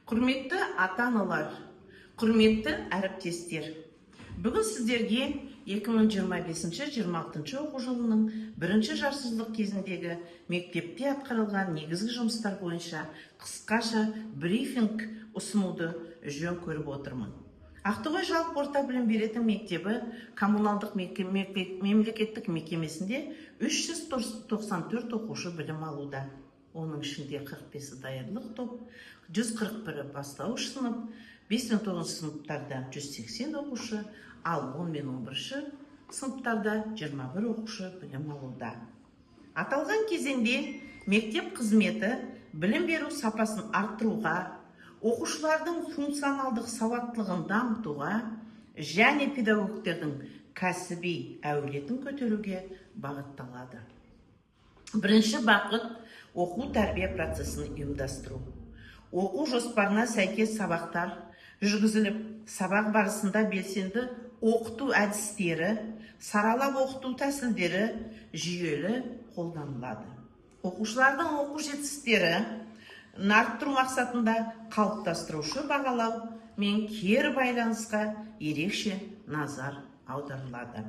Құрметті ата-аналар, құрметті әріптестер, бүгін сіздерге 2025-26 оқу жылының бірінші жарсыздық кезіндегі мектепте атқарылған негізгі жұмыстар бойынша қысқаша брифинг ұсынуды жөн көріп отырмын. Ақтоғай жалпы орта білім беретін мектебі коммуналдық мемлекеттік мекемесінде 394 оқушы білім алуда. Оның ішінде 45-і даярлық топ, 141-і бастауыш сынып, 5-9 сыныптарда 180 оқушы, ал 10 мен 11-ші сыныптарда 21 оқушы білім алуда. Аталған кезеңде мектеп қызметі білім беру сапасын арттыруға, оқушылардың функционалдық сауаттылығын дамытуға және педагогтердің кәсіби әулетін көтеруге бағытталады. Бірінші бағыт оқу тәрбие процесін ұйымдастыру. Оқу жоспарына сәйкес сабақтар жүргізіліп, сабақ барысында белсенді оқыту әдістері, саралап оқыту тәсілдері жүйелі қолданылады. Оқушылардың оқу жетістіктерін арттыру мақсатында қалыптастырушы бағалау мен кері байланысқа ерекше назар аударылады.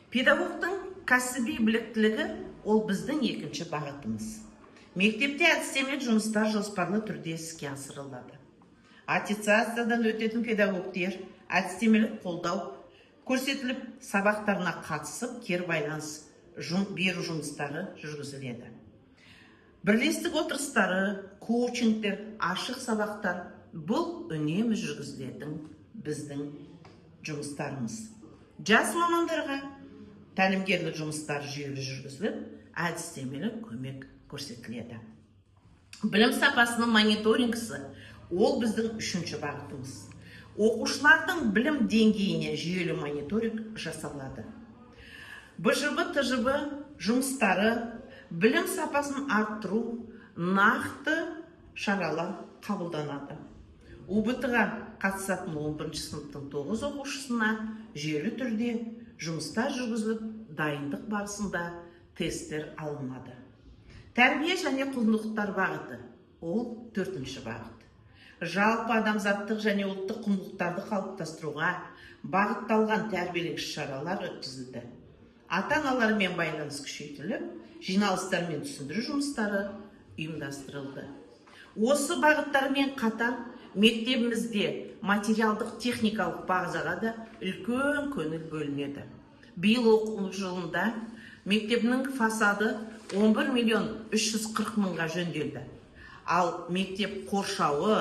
Педагогтың кәсіби біліктілігі ол біздің екінші бағытымыз. Мектепте әдістемелік жұмыстар жоспарлы түрде іске асырылады. Аттестациядан өтетін педагогтер әдістемелік қолдау көрсетіліп, сабақтарына қатысып, кері байланыс беру жұмыстары жүргізіледі. Бірлестік отырыстары, коучингтер, ашық сабақтар бұл үнемі жүргізілетін біздің жұмыстарымыз. Жас мамандарға тәлімгерлік жұмыстар жүйелі жүргізіліп, әдістемелік көмек көрсетіледі. Білім сапасының мониторингісі ол біздің үшінші бағытымыз. Оқушылардың білім деңгейіне жүйелі мониторинг жасалады. БЖБ-ТЖБ жұмыстары білім сапасын арттыру нақты шаралар қабылданады. УБТ-ға қатысатын 11-ші сыныптың 9 оқушысына жүйелі түрде жұмыстар жүргізіліп, дайындық барысында тесттер алынады. Тәрбие және құндылықтар бағыты ол 4-ші бағыт. Жалпы адамзаттық және ұлттық құндылықтарды қалыптастыруға бағытталған тәрбиелік шаралар өткізілді. Ата-аналармен байланыс күшейтіліп, жиналыстар мен түсіндіру жұмыстары ұйымдастырылды. Осы бағыттармен қатар мектебімізде материалдық техникалық базаға да үлкен көңіл бөлінеді. Биыл оқу жылында мектебінің фасады 11 миллион 340 мыңға жөнделді. Ал мектеп қоршауы